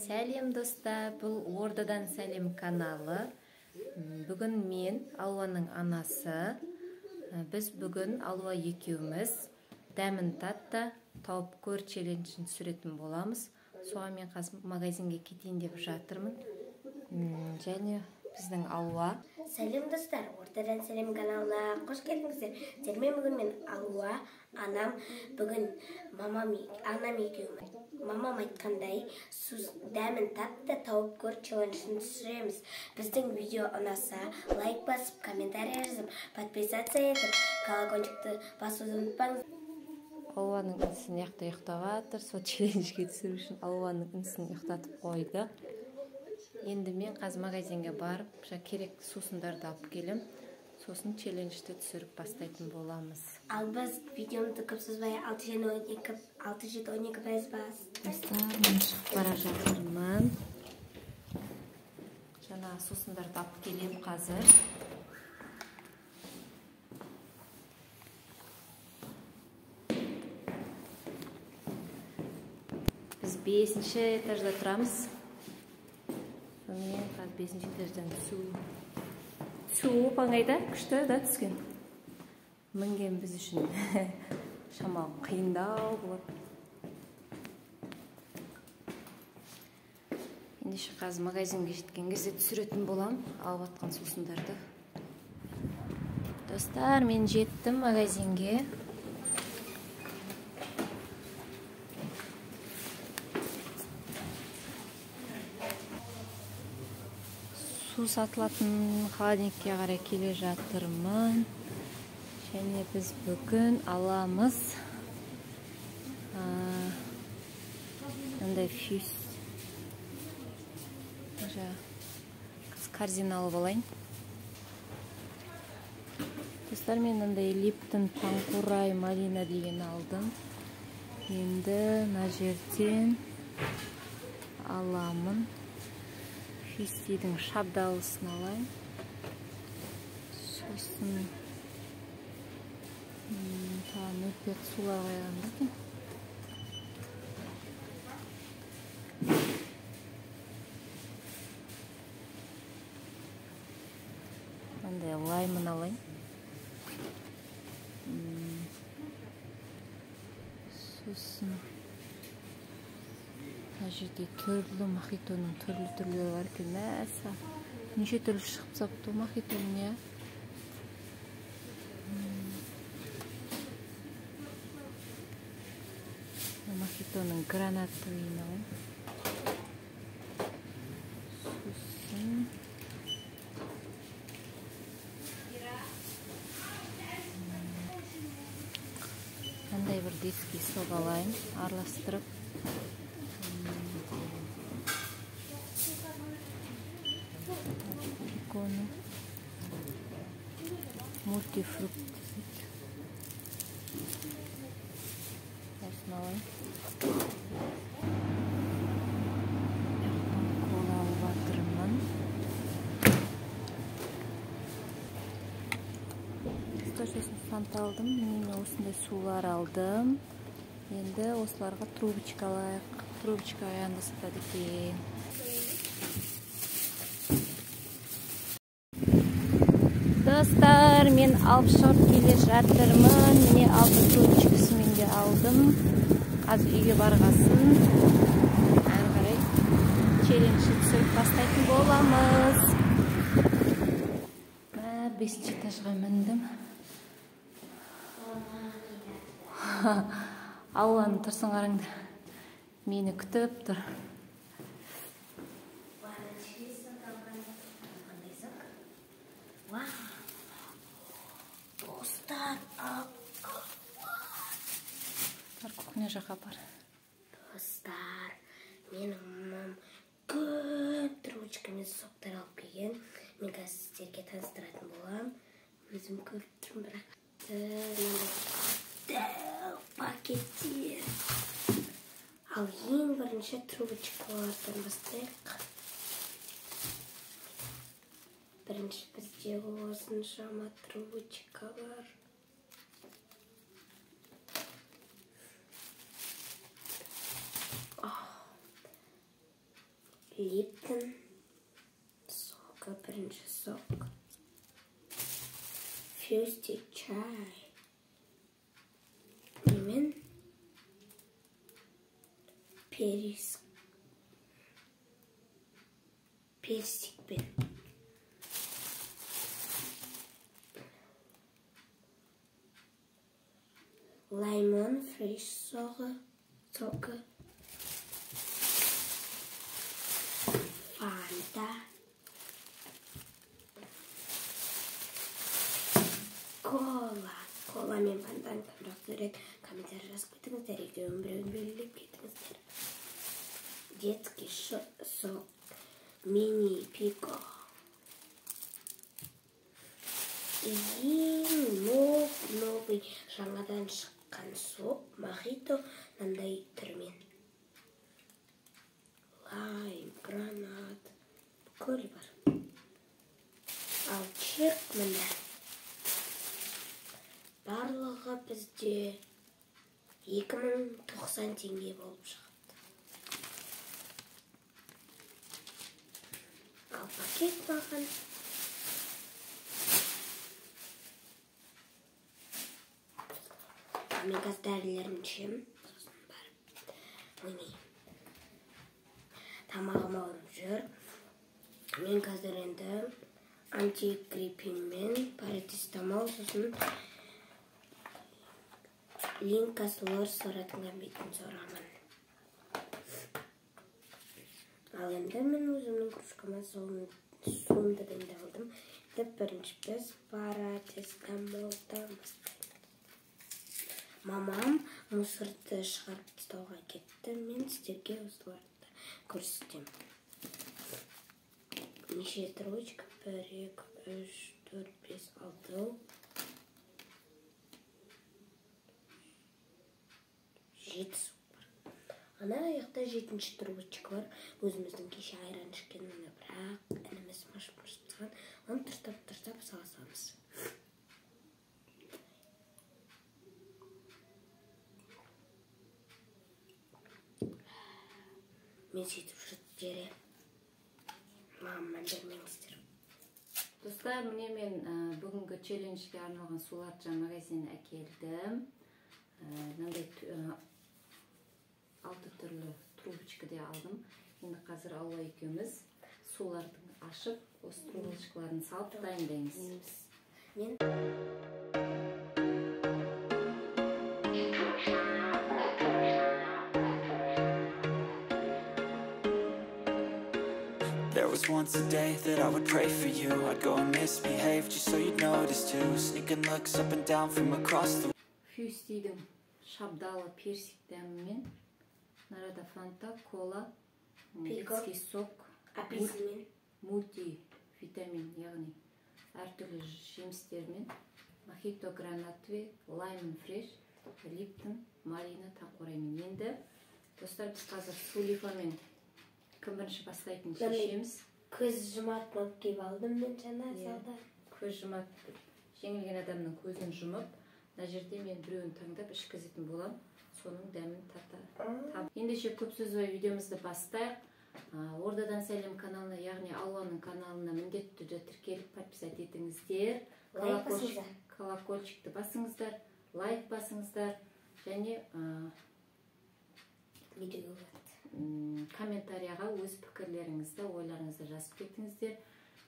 Сәлем достар, бұл Ордадан сәлем каналы. Бүгін мен Алуаның анасы. Біз бүгін Алуа екеуміз дәмін татта тауып көр челленджін түсіретін боламыз. Соған мен қазір магазинге кетейін деп жатырмын. Және біздің Алуа. Сәлем достар, Ордадан сәлем каналына қош келдіңіздер. Сіздермен бүгін мен Алуа, анам, бүгін анам екеуміз. Мамам айтқандай, дәмін татта тауып көр челленджін түсіреміз. Біздің видео ұнаса, лайк басып, комментарий жазып, подписация етіп, колокольчикті басуды ұмытпаңыз. Алуаның інісін ұйықтап жатыр. Сол челленджге түсіру үшін Алуаның інісін ұйықтатып қойды. Енді мен қазір магазинге барып, керек сусындарды алып келем. Сосын челленджді түсіріп бастайтын боламыз. Ал біз видеомызды көп созбай 6-7-12 бас. Достар, мен шығып бара жатырмын. Жаңа сусындарды алып келем қазір. Біз 5-ші этажда тұрамыз. Мен қазір 5-ші этаждан түсу қаңайда күшті да түскен. Мінген біз үшін шамалы қиындау болады. Ендеше қазір магазинге жеткен кезде түсіретін болам, алып атқан сусындарды. Достар, мен жеттім магазинге. Су сатылатын холодильникке қарай келе жатырмын. Және біз бүгін аламыз мындай фюз. Корзина алып алайын. Достар, мен мындай Липтон панкурай малина деген алдым. Енді мына жерден аламын. Фюстидің шабдалысын алайын. Сосын нөпет сулар қойған екен. Мындай лаймын алайын. Сосын жерде түрлі мохитоның түрлі бар екен. Мәсі неше түрлі шығып сапты мохитоның, я. Мохитоның гранатовыйын алайын. Сосын мындай бір детский сок алайын, араластырып. Мультифрукт. Осыны алайын. Кола алып жатырмын. Сосын фанта алдым. Мен осындай сулар алдым. Енді осыларға трубочка алайық. Трубочка аяғында сатады екен. Достар, мен алып шығып келе жатырмын. Міне алты трубочкасын мен де алдым. Қазір үйге барғасын. Әрі қарай челленджді түсіріп бастайтын боламыз. 5-ші этажға міндім. Алуаның тұрсын қараңдар. Мені күтіп тұр. Кухня жаққа бар. Достар, менің мамам көп трубочкамен соқтар алып келген. Мен қазір сіздерге таныстыратын болам. Өзім көріп тұрмын, бірақ пакеттер. Ал ең бірінші трубочкалардан бастайық. Бірінші бізде осыншама трубочка бар. Lipton soku, birinci sok. Fusty çay. Lemon. Persik ben. Lemon fresh soku. Fanta. Kola men Fanta'nın kameraktörü komentar жазып кетіңіздер, екеуін біреуін белгілеп кетіңіздер. Детский сок. Мини пико. Новый жаңадан шыққан сок. Мохито мынандай түрмен. Лайм, гранат. Бүкіл бар. Ал чек мына. Барлығы бізде 2090 теңге болып шығыпты. Ал пакет маған мен қазір дәрілерін ішемін. Сосын барып ойнаймын. Тамағым ауырып жүр. Мен қазір енді антигриппинмен парацетамол, сосын линкасолор соратынған бетін сорамын. Ал енді мен өзімнің кружкама суымды дайындалдым. Бірінші біз парацетамолдан бастаймыз. Мамам мусорды шығарып тастауға кетті. Мен сіздерге осыларды көрсетемін. Неше строчка? 1, 2, 3, 4, 5, 6. 7 су бар. Ана аяқта 7-ші строчка бар. Өзіміздің кеше айран ішкенін, бірақ ініміз машып тастаған. Оны тұртап саламыз. Мен сөйтіп жүрді мамамен бермеңіздер. Достар, міне мен бүгінгі челленджге арналған суларча магазин әкелдім. Мынандай 6 түрлі трубочкаде алдым. Енді қазір Алуа екеуміз сулардың ашып, осы трубочкаларын салып дайындаймыз. There was once a day that I would pray for you. I'd go and misbehave just so you'd notice too. Sneaking looks up and down from across the... Фюстидің шабдалы персик дәмімен, нарада фанта, кола, детский сок, апельсин, мультивитамин, яғни әртүрлі жемістермен, мохито гранатве, лаймон фреш, липтон, марина таңқораймен. Енді достар, біз қазір сулифамен кім бірінші бастайтын шешеміз. Көз жұматып кеп алдым мен жаңа залда. Көз жұмат, жеңілген адамның көзін жұмып, мына жерде мен біреуін таңдап ішкізетін болам. Соның дәмін татап. Ендеше көп сөзбай видеомызды бастайық. Ордадан сәлем каналына, яғни Алуаның каналына міндетті түрде тіркеліп подписать етіңіздер. Колокольчикті басыңыздар, лайк басыңыздар және комментарияға өз пікірлеріңізді, ойларыңызды жазып кетіңіздер.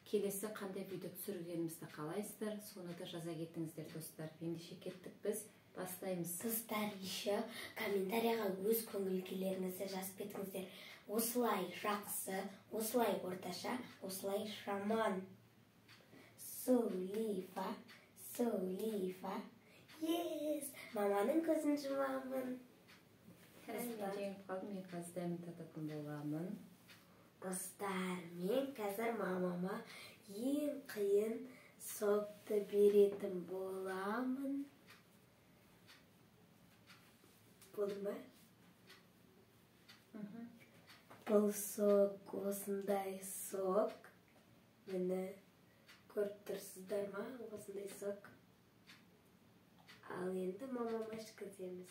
Келесі қандай видео түсіргенімізді қалайсыздар, соны да жаза кетіңіздер, достар. Ендеше кеттік біз, бастаймыз. Достар, еще комментарияға өз көңіл-күйлеріңізді жазып кетіңіздер. Осылай жақсы, осылай орташа, осылай жаман. Сулифа. Yes! Маманың көзін жұмамын. Жеңіп қалдым, мен қазір дәмін тататын боламын. Достар, мен қазір мамама ең қиын сокты беретін боламын. Болды ма? Бұл сок, осындай сок. Мені көріп тұрсыздар ма? Осындай сок. Ал енді мамама ішкіземіз.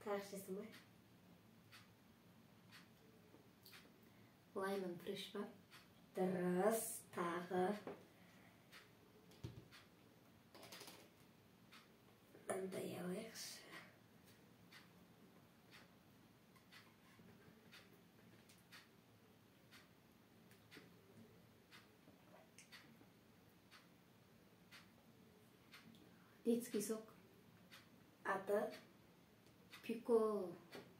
Тағышесің ба? Лаймон фреш па? Дұрыс, тағы. Мындай алайықшы. Детский сок. Аты. Пико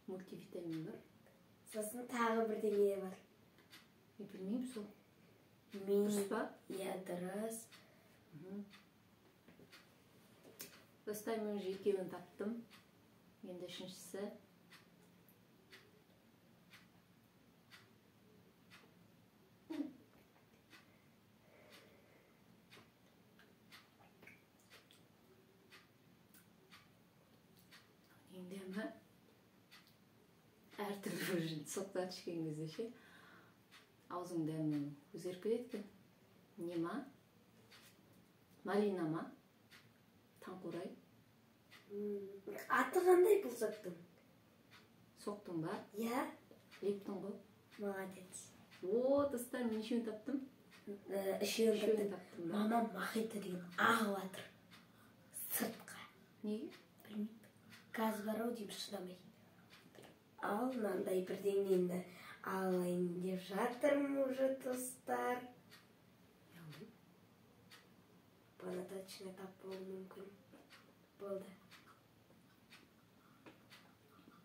мультивитамин бар. Сосын тағы бірдеңе бар. Мен білмеймін сол. Дұрыс па? Иә, дұрыс. Достар, мен уже екеуін таптым. Енді үшіншісі. Енді ме? Әртүрлі уже соқтан ішкен кезде ше. Аузың дәмі өзгеріп кетеді екен. Не ма? Малина ма? Таңқурай. Аты қандай бұл соқтың? Соқтың ба? Иә. Лептің ғой. Молодец. О, достар, мен үшеуін таптым. Үшеуін таптым. Мамам мохито деген ағып жатыр. Сыртқа. Неге? Білмеймін. Газ бар ау деймін, шыдамай. Ал мынандай бірдеңені алайын деп жатырмын уже, достар. Бана точно тап болу мүмкін. Болды.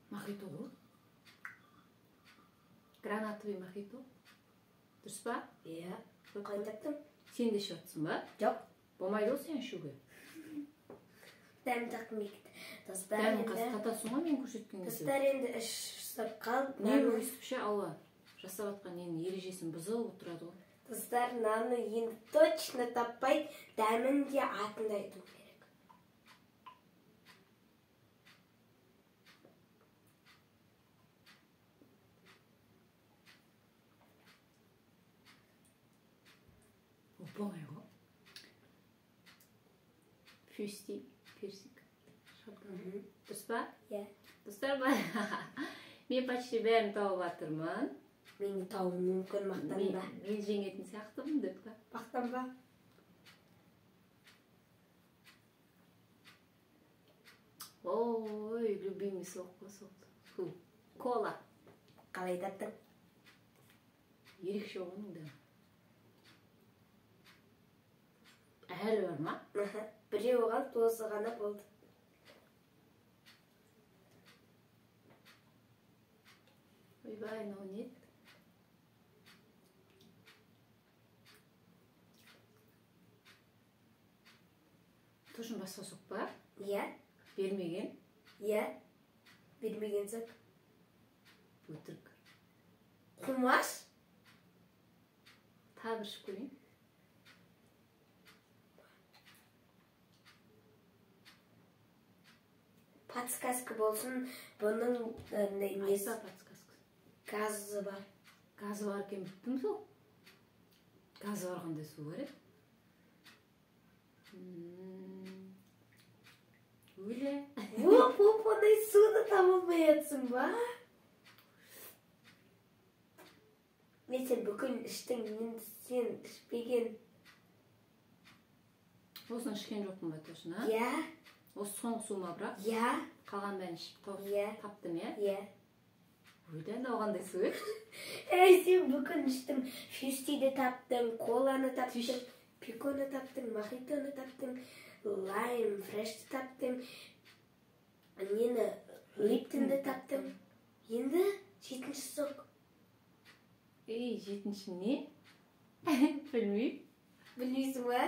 Мохито ғой. Гранатовый мохито. Дұрыс па? Иә. Қай таптым? Сен де ішіп жатсың ба? Жоқ. Болмайды ол сен ішуге. Дәм тақтым екті. Дәмін қатасың ғой мен көрсеткен кезде. Достар енді ішіп қалды. Не өйстіп ше алла. Жасап жатқан ненің ережесін бұзып отырады ғой. Достар, наны енді точно таппай, дәмін де атын айту керек. Оңай ғой. Фюсти, персик. Дұрыс па? Иә. Достар ба? Мен почти бәрін тауып жатырмын. Мен тауым мүмкін, мақтанба. Мен жеңетін сияқтымын деп па? Мақтанба. Ой, любимый сок. Кола. Қалай таптың? Ерекше оның да. Әлі бар ма? Біреу қалды, осы ғана болды. Ойбай, мынау не? Тоже басқа сок па? Иә. Бермеген? Иә. Бермеген сок. Өтірік. Құмаш? Тағы бір ішіп көрейін. Подсказка болсын, бұның несі Айса подсказка. газы бар. Газы бар екен біттім сол. Газы бар қандай су бар еді? Өле. Оп, ондай суды табылмай жатсың ба? Мен сен бүкіл іштің, енді сен ішпеген. Осыны ішкен жоқпын ба точно? Иә. Осы соңғы су ма бірақ? Иә. Қалған бәрін ішіп Иә. таптым, иә? Иә. Өле, ана қандай су еді? Сен бүкіл іштің. Фюстиді таптың, коланы таптың, пиконы таптың, мохитоны таптың, лайм, фрешті таптың, нені, липтонды таптың. Енді жетінші сок. Жетінші не? Білмеймін. Білмейсің ба?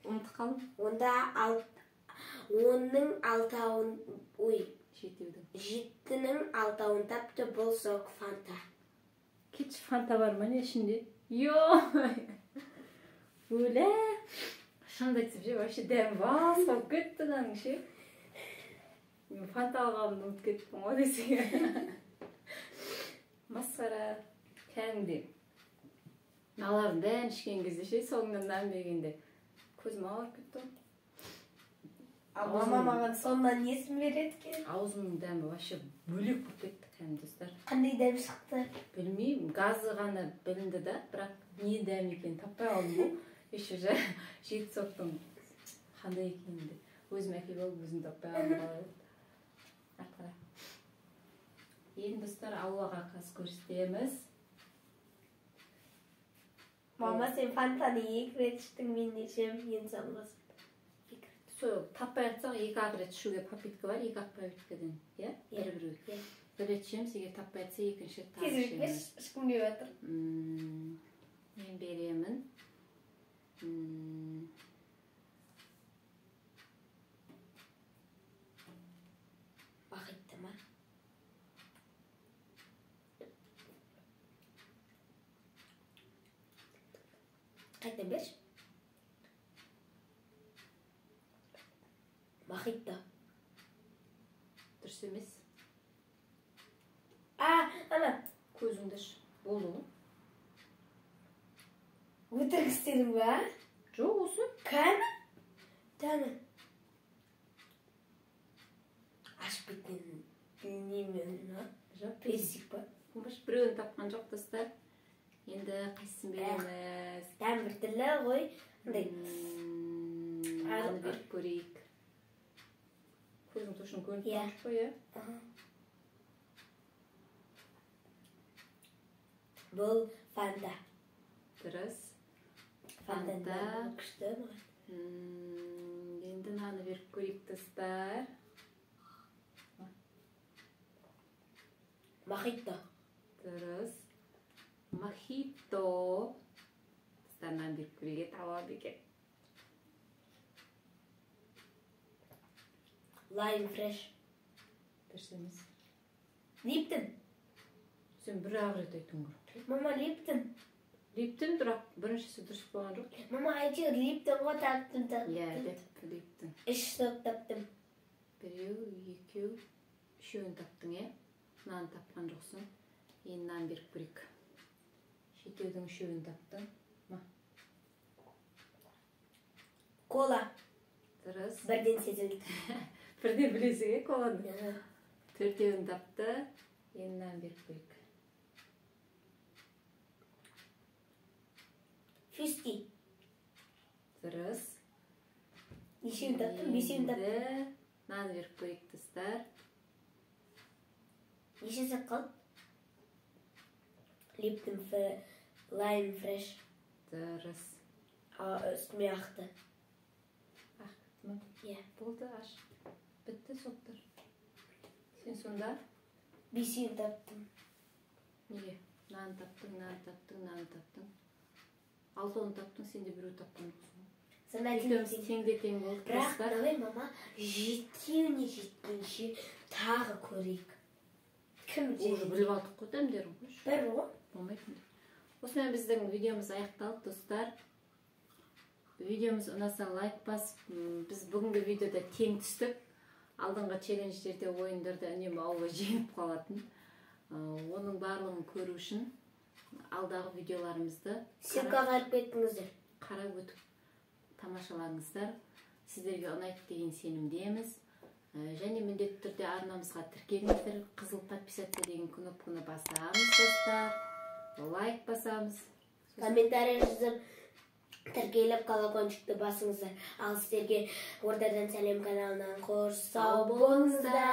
Ұмытып қалдым. Онда оның алтауын, жетінің алтауын тапты, бұл сок фанта. Кетші фанта бар ма не ішінде? Йо! Өле! Шынымды айтсам ше, вообще дәм басқа болып кетті наның ше. Мен фанта алғанымды ұмытып кеттім ғой десең. Масқара. Кәдімгідей. Налардың бәрін ішкен кезде ше, соңынан дәм бергенде көзім ауырып кетті ғой. Мама маған сондан несін береді екен? Аузымның дәмі вообще бөлек болып кетті кәдімгі достар. Қандай дәм шықты? Білмеймін, газы ғана білінді да, бірақ не дәм екенін таппай қалдым ғой. Еще жеті соттың қандай екенін де. Өзім әкеп алып өзім таппай қалдым. Ақыра. Енді достар, Алуаға қазір көрсетеміз. Мама, сен фантаны 2 рет іштің, мен нешем, ең салмасын. Сол, таппай жатсақ, 2-ақ рет ішуге попитка бар, 2-ақ попиткадан, иә? Бір-бір. Бір рет ішеміз, егер таппай жатса, екінші рет тағы ішеміз. Тезірек ешкім деп жатыр. Мен беремін. Бақытты ма? Қайта бер. Бақытты. Дұрыс емес. Ана. Көзіңді іш. Болды ғой. Өтірік істедің ба? Жоқ, осы. Кәні? Тәні. Ашып кеткен білмеймін. Персик ба? Біреуін тапқан жоқ, достар. Енді қайсысын береміз? Дәм бір түрлі ғой. Аны беріп көрейік. Көзің тұшын көрініп тұрмыш қой, е? Бұл фанта. Дұрыс. Фанта күшті ма? Енді наны беріп көрейік, достар. Мохито. Дұрыс. Мохито. Достар, наны беріп көрейік, тауа беке. Лайм фреш. Дұрыс емес. Липтон. Сен бір-ақ рет айтың ғой. Мама, Липтон. Липтон, бірақ біріншісі дұрыс болған жоқ. Мама, әйтеуір Липтонға таптым. Иә, деп Липтон. 3 штук таптым. Біреу, екеу, үшеуін таптың, е? Нан тапқан жоқсың. Енді нан беріп көрейік. Жетеудің үшеуін таптың. Кола. Дұрыс. Бірден сезілді. Бірден білесің, е, коланы? Төртеуін тапты. Енді нан беріп көрейік. Фюсти. Дұрыс. Нешеуін таптым, 5-еуін таптым. Енді нан беріп көрейік, достар. Нешесі қалды? Липтон лайм фреш. Дұрыс. Үстіме ақты. Ақты ма? Иә. Болды, аш. Бітті, соқтыр. Сен сонда? 5-еуін таптым. Неге? Нан таптың, нан таптың, нан таптың. 6-ын таптың, сен де біреу тапқан жоқсың. Сонда тең болды. Бірақ, давай, мама, 7-еуіне жеткенше тағы көрейік. Кім Уже біліп алдық қой дәмдерін қойшы. Бір ғой. Болмайтын. Осымен біздің видеомыз аяқталды, достар. Видеомыз ұнаса лайк басып, біз бүгінгі видеода тең түстік. Алдыңғы челлендждерде, ойындарда үнемі Алуа жеңіп қалатын. Оның барлығын көру үшін алдағы видеоларымызды Ссылкаға іліп кеттіңіздер. қарап өтіп тамашалаңыздар. Сіздерге ұнайды деген сенімдеміз. Және міндетті түрде арнамызға тіркеліңіздер. Қызыл подписаться деген кнопканы басамыз, достар. Лайк басамыз. Комментарий жазып, тіркеліп колокольчикті басыңыздар. Ал сіздерге Ордадан сәлем каналынан қош сау болыңыздар.